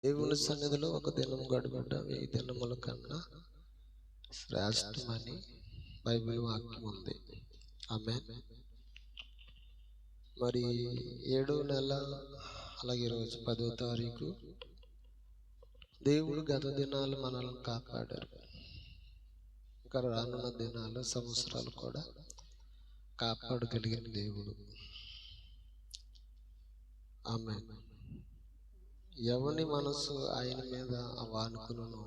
దేవుని సన్నిధిలో ఒక దినం గడపట 1000 దినముల కన్నా శ్రేష్టమని బైబిల్ వాక్యం ఉంది. ఆమేన్. మరి 7వ నెల అలాగే ఈరోజు 10వ తారీఖు దేవుడు గత దినాలు మనల్ని కాపాడారు. ఇంకా రానున్న దినాలు సంవత్సరాలు కూడా కాపాడగలిగిన దేవుడు. ఆమేన్. ఎవని మనసు ఆయన మీద వానుకును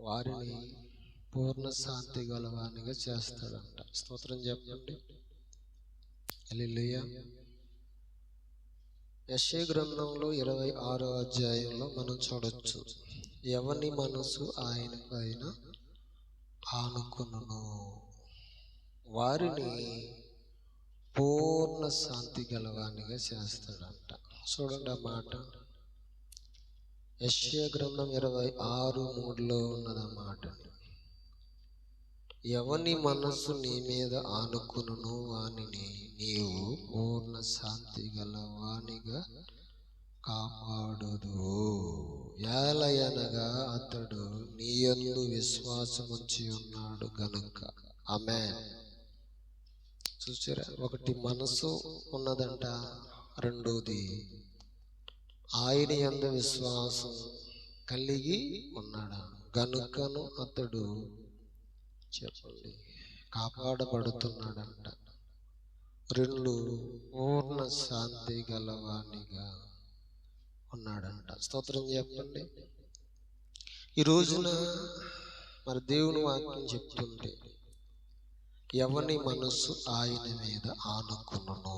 వారిని పూర్ణ శాంతి గలవానిగా చేస్తాడంట. స్తోత్రం చెప్పండి. హల్లెలూయా. యెషయా గ్రంథంలో 26వ అధ్యాయంలో మనం చూడొచ్చు, ఎవని మనసు ఆయన పైన ఆనుకును వారిని పూర్ణ శాంతి గలవానిగా చేస్తాడంట. చూడండి ఆ మాట, యెషయా గ్రంథం 26:3 ఉన్నది ఆ మాట. ఎవని మనస్సు నీ మీద ఆనుకును వానిని నీవు పూర్ణ శాంతి గలవానిగా కాపాడుదు. ఏలయనగా అతడు నీ యందు విశ్వాసముంచి ఉన్నాడు గనుక. ఆమేన్. చూసారా, ఒకటి మనసు ఉన్నదంట, రెండోది ఆయన యందు విశ్వాసం కలిగి ఉన్నాడు గనుకను అతడు చెప్పండి కాపాడబడుతున్నాడంట. రెండు, పూర్ణ శాంతి గలవానిగా ఉన్నాడంట. స్తోత్రం చెప్పండి. ఈ రోజున మరి దేవుని వాక్యం చెప్తుంటే ఎవని మనసు ఆయన మీద ఆనుకును.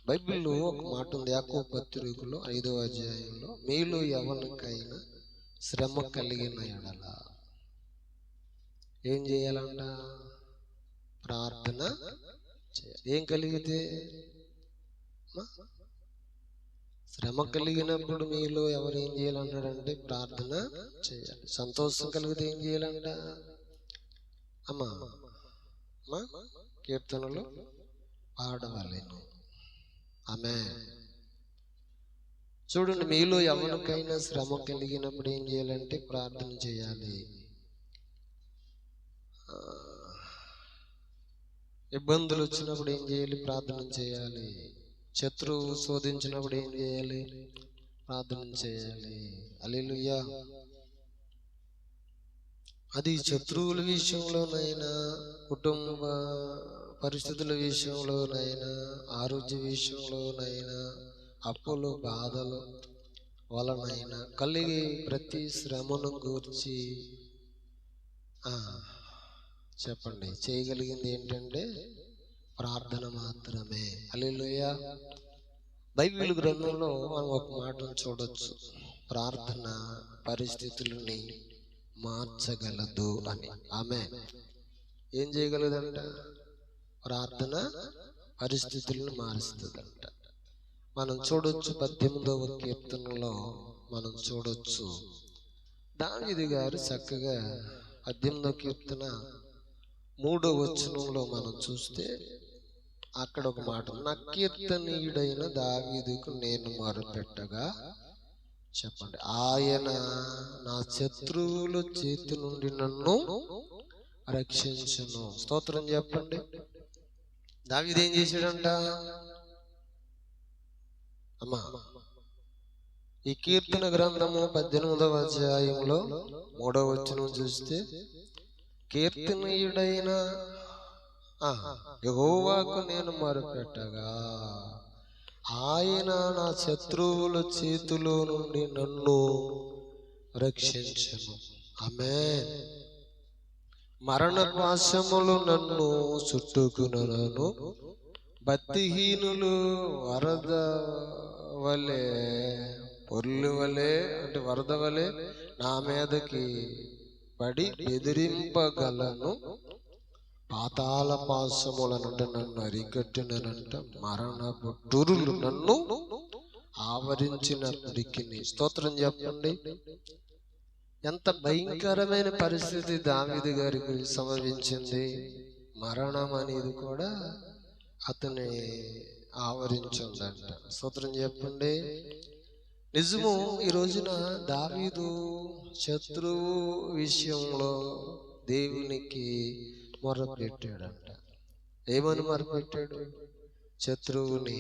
బైబిల్లో ఒక మాట ఉంది, యాకోబు పత్రికలో 5వ అధ్యాయంలో, మీలో ఎవరికైనా శ్రమ కలిగిన ఎడల ఏం చేయాలంట? ప్రార్థన చేయాలి. ఏం కలిగితే? శ్రమ కలిగినప్పుడు మీలో ఎవరు ఏం చేయాలన్నాడంటే ప్రార్థన చేయాలి. సంతోషం కలిగితే ఏం చేయాలంట? అమ్మా కీర్తనలు పాడవలెను. ఆమేన్. చూడండి, మీలో ఎవరికైనా శ్రమ కలిగినప్పుడు ఏం చేయాలంటే ప్రార్థన చేయాలి. ఇబ్బందులు వచ్చినప్పుడు ఏం చేయాలి? ప్రార్థన చేయాలి. శత్రువు శోధించినప్పుడు ఏం చేయాలి? ప్రార్థన చేయాలి. హల్లెలూయా. అది శత్రువుల విషయంలోనైనా, కుటుంబ పరిస్థితుల విషయంలోనైనా, ఆరోగ్య విషయంలోనైనా, అప్పులు బాధలు వలనైనా కలిగి ప్రతి శ్రమను గూర్చి చెప్పండి చేయగలిగింది ఏంటంటే ప్రార్థన మాత్రమే. హల్లెలూయా. బైబిల్ గ్రంథంలో మనం ఒక మాటను చూడొచ్చు, ప్రార్థన పరిస్థితులని మార్చగలదు అని. ఆమేన్. ఏం చేయగలదంట? ప్రార్థన పరిస్థితులను మారుస్తుందంట. మనం చూడొచ్చు 18వ కీర్తనలో మనం చూడొచ్చు, దావీదు గారు చక్కగా 18వ కీర్తన 3వ వచనంలో మనం చూస్తే అక్కడ ఒక మాట, నా కీర్తనీయుడైన దావీదుకు నేను మొరపెట్టగా చెప్పండి ఆయన నా శత్రువుల చేతి నుండి నన్ను రక్షించును. స్తోత్రం చెప్పండి. దావీదు ఏం చేశాడంట? అమ్మా, ఈ కీర్తన గ్రంథము 18వ అధ్యాయంలో 3వ వచనం చూస్తే, కీర్తనీయుడైన యెహోవాకు నేను మొరపెట్టగా ఆయన నా శత్రువుల చేతిలో నుండి నన్ను రక్షించును. ఆమేన్. మరణ పాశములు నన్ను చుట్టుకునను, భక్తిహీనులు వరద వలె పొర్లు వలె అంటే వరద వలె నా మీదకి పడి బెదిరింపగలను. పాతాళ పాశములనంట నన్ను అరికట్టినంట, మరణపు టురులు నన్ను ఆవరించినప్పటికీ. స్తోత్రం చెప్పండి. ఎంత భయంకరమైన పరిస్థితి దావీదు గారికి సంభవించింది. మరణం అనేది కూడా అతని ఆవరించుందంట. స్తోత్రం చెప్పండి. నిజము. ఈ రోజున దావీదు శత్రువు విషయంలో దేవునికి మొరపెట్టాడంట. ఏమని మొరపెట్టాడు? శత్రువుని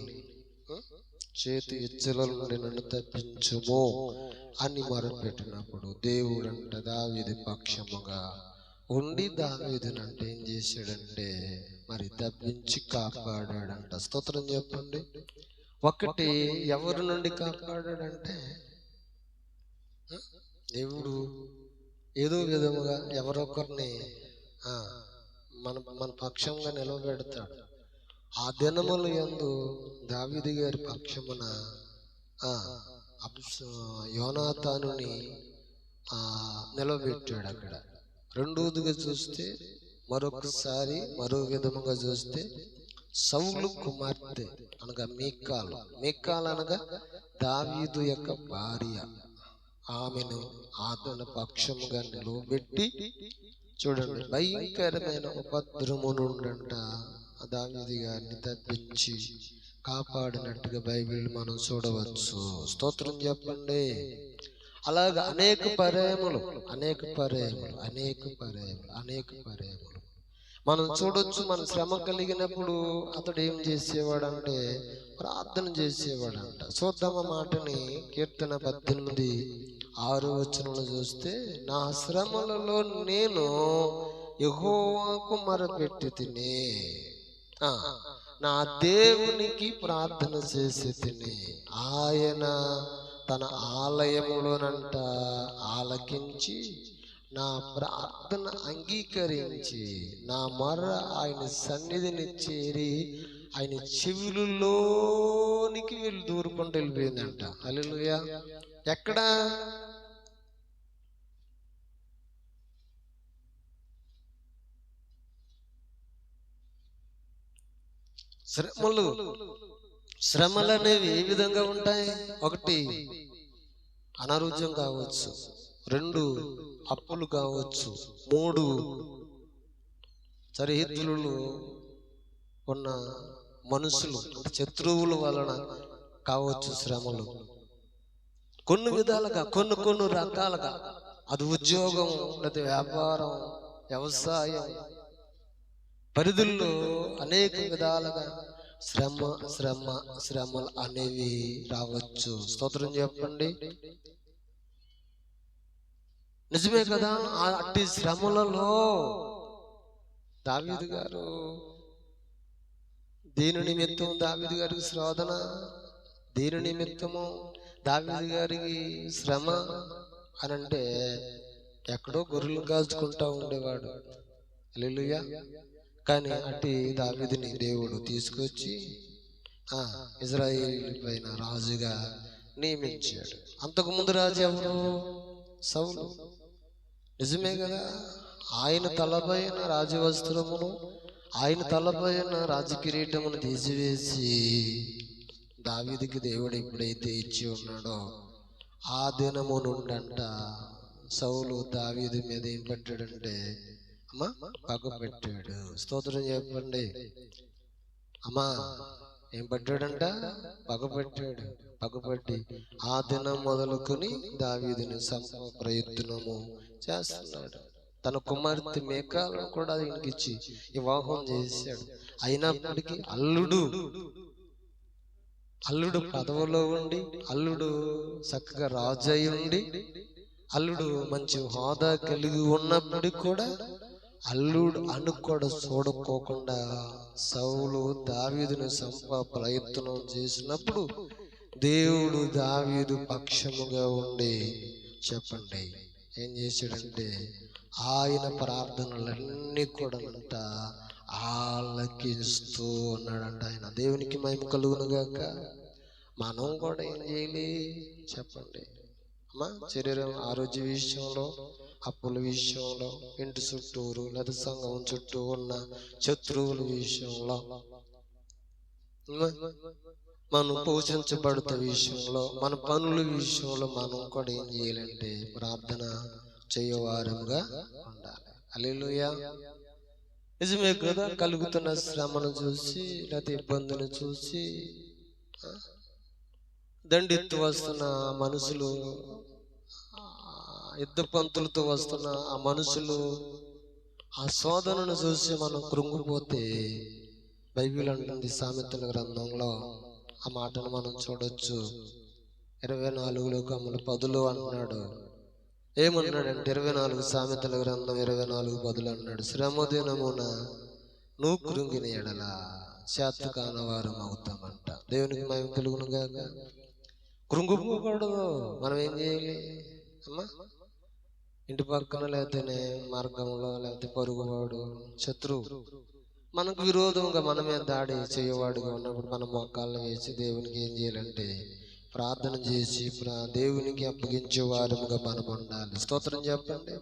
చేతి ఇచ్చల నుండి నన్ను తప్పించుము అని మొరపెట్టినప్పుడు దేవుడంట దావీదు పక్షముగా ఉండి దావీదునంటే ఏం చేశాడంటే మరి తప్పించి కాపాడాడంట. స్తోత్రం చెప్పండి. ఒకటి ఎవరి నుండి కాపాడాడంటే దేవుడు ఏదో విధముగా ఎవరొకరిని మన మన పక్షంగా నిలవబెడతాడు. ఆ దినముల యందు దావీదు గారి పక్షమున యోనాతానుని నిలవబెట్టాడు. అక్కడ రెండోదిగా చూస్తే మరొకసారి మరో విధముగా చూస్తే సౌలు కుమార్తె అనగా మీకాల్ అనగా దావీదు యొక్క భార్య, ఆమెను అతని పక్షముగా నిలవబెట్టి చూడండి భయంకరమైన ఉపద్రవము నుండంట దావీదు గారిని తప్పించి కాపాడినట్టుగా బైబిల్ మనం చూడవచ్చు. స్తోత్రం చెప్పండి. అలాగా అనేక పర్యాయములు మనం చూడొచ్చు. మన శ్రమ కలిగినప్పుడు అతడు ఏం చేసేవాడంటే ప్రార్థన చేసేవాడంట. చూద్దాం ఆ మాటని. కీర్తన 18:6 చూస్తే, నా శ్రమలలో నేను యెహోవాకు మొరపెట్టి తిని నా దేవునికి ప్రార్థన చేసి తిని ఆయన తన ఆలయములోనంట ఆలకించి నా ప్రార్థన అంగీకరించి నా మొర్ర ఆయన సన్నిధిని చేరి ఆయన చెవులలోనికి వెళ్ళి దూరుకుంటూ వెళ్ళిపోయిందంట. హల్లెలూయా. ఎక్కడ? శ్రమలు అనేవి ఏ విధంగా ఉంటాయి? ఒకటి అనారోగ్యం కావచ్చు, 2 అప్పులు కావచ్చు, 3 సరిహద్దులలో ఉన్న మనుషులు శత్రువుల వలన కావచ్చు శ్రమలు. కొన్ని విధాలుగా కొన్ని రకాలుగా, అది ఉద్యోగం లేదా వ్యాపారం, వ్యవసాయం పరిధుల్లో అనేక విధాలుగా శ్రమలు అనేవి రావచ్చు. స్తోత్రం చెప్పండి. నిజమే కదా. అట్టి శ్రమలలో దావీదు గారు దీని నిమిత్తం దావీదు గారికి శోధన, దీని నిమిత్తము దావీదు గారికి శ్రమ అని అంటే ఎక్కడో గొర్రెలు కాల్చుకుంటా ఉండేవాడు. హల్లెలూయా. కానీ అట్టి దావీదుని దేవుడు తీసుకొచ్చి ఇజ్రాయేలు పైన రాజుగా నియమించాడు. అంతకుముందు రాజు ఎవరు? సౌలు. నిజమే కదా. ఆయన తలపైన రాజవస్త్రమును ఆయన తలపైన రాజకిరీటమును తీసివేసి దావీదుకి దేవుడు ఎప్పుడైతే ఇచ్చి ఉన్నాడో ఆ దినము నుండంట సౌలు దావీదు మీద ఏం పెట్టాడంటే పగ పెట్టాడు. స్తోత్రం చెప్పండి. అమ్మా ఏం పట్టాడంట? పగపెట్టాడు. పగపట్టి ఆ దినం మొదలుకొని దావీదుని ప్రయత్నము చేస్తున్నాడు. తన కుమార్తె మీకాలను కూడా ఆయనకిచ్చి వివాహం చేశాడు. అయినప్పటికీ అల్లుడు పదవిలో ఉండి, అల్లుడు చక్కగా రాజు అయి ఉండి, అల్లుడు మంచి హోదా కలిగి ఉన్నప్పటికీ కూడా అల్లుడు కూడా చూడుకోకుండా సౌలు దావీదుని ప్రయత్నం చేసినప్పుడు దేవుడు దావీదు పక్షముగా ఉండి చెప్పండి ఏం చేశాడంటే ఆయన ప్రార్థనలన్నీ కూడా అంట ఆలకిస్తూ ఉన్నాడంట. ఆయన దేవునికి మహిమ కలుగును గాక. మనం కూడా ఏం చేయాలి చెప్పండి అమ్మా? శరీరం ఆరోగ్య విషయంలో, అప్పుల విషయంలో, ఇంటి చుట్టూరు లేదా సంఘం చుట్టూ ఉన్న శత్రువుల విషయంలో, మనం పోషించబడుతున్న విషయంలో, మన పనుల విషయంలో మనం కూడా ఏం చేయాలంటే ప్రార్థన చేయవారంగా ఉండాలి. హల్లెలూయా. నిజమే కదా, కలుగుతున్న శ్రమను చూసి లేకపోతే ఇబ్బందిని చూసి దండెత్తు వస్తున్న మనుషులు, యుద్ధ పంతులతో వస్తున్న ఆ మనుషులు, ఆ శోధనను చూసి మనం కృంగిపోతే బైబిల్ అంటుంది సామెతల గ్రంథంలో ఆ మాటను మనం చూడొచ్చు. 24 కమ్ముల 10 అంటున్నాడు. ఏమన్నాడంటే 24 సామెతల గ్రంథం 24:10 అన్నాడు, శ్రమ దినమున నువ్వు కృంగిన ఎడల శాత కానవారం అవుతామంట. దేవునికి మహిమ కలుగును గాక. కృంగిపోకూడదు. మనం ఏం చేయాలి అమ్మా? ఇంటి పక్కన లేకపోతే మార్గంలో లేకపోతే పొరుగువాడు శత్రువు మనకు విరోధంగా మనమే దాడి చేయవాడుగా ఉన్నప్పుడు మనం మోకాళ్ళు వేసి దేవునికి ఏం చేయాలంటే ప్రార్థన చేసి దేవునికి అప్పగించే వారముగా మనం ఉండాలి. స్తోత్రం చెప్పండి.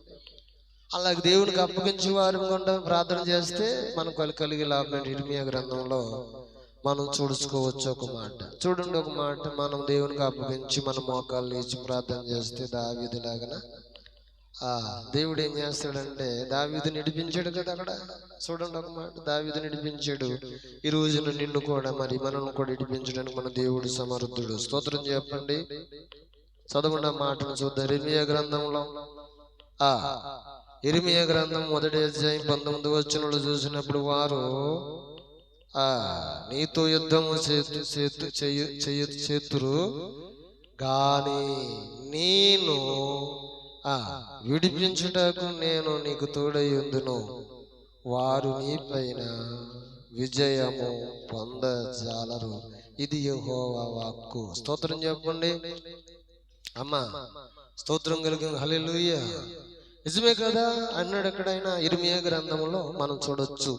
అలాగే దేవునికి అప్పగించే వారముగా ఉండాలి. ప్రార్థన చేస్తే మనకు కలిగే లాభం ఇర్మియా గ్రంథంలో మనం చూసుకోవచ్చు. ఒక మాట చూడండి, ఒక మాట, మనం దేవునికి అప్పగించి మనం మోకాళ్ళు వేసి ప్రార్థన చేస్తే దావీదులాగన దేవుడు ఏం చేస్తాడంటే దావీదు నడిపించాడు కదా. అక్కడ చూడండి ఒక మాట, దావీదు నడిపించాడు. ఈ రోజున నిన్ను కూడా మరి మనల్ని కూడా నడిపించడానికి మన దేవుడు సమర్థుడు. స్తోత్రం చెప్పండి. చదవండి ఆ మాటను చూద్దాం. ఇర్మియా గ్రంథంలో ఇర్మియా గ్రంథం 1వ అధ్యాయం 19వ వచనంలో చూసినప్పుడు, వారు నీతో యుద్ధము చేతురు గాని నేను విడిపించుటకు నేను నీకు తోడయ్యుందును, వారు నీ పైన విజయము పొందజాలరు. ఇది యెహోవా వాక్కు. స్తోత్రం చెప్పండి అమ్మా. స్తోత్రం కలిగి హల్లెలూయా. నిజమే కదా అన్నాడు ఎక్కడైనా ఇర్మియా గ్రంథంలో మనం చూడొచ్చు.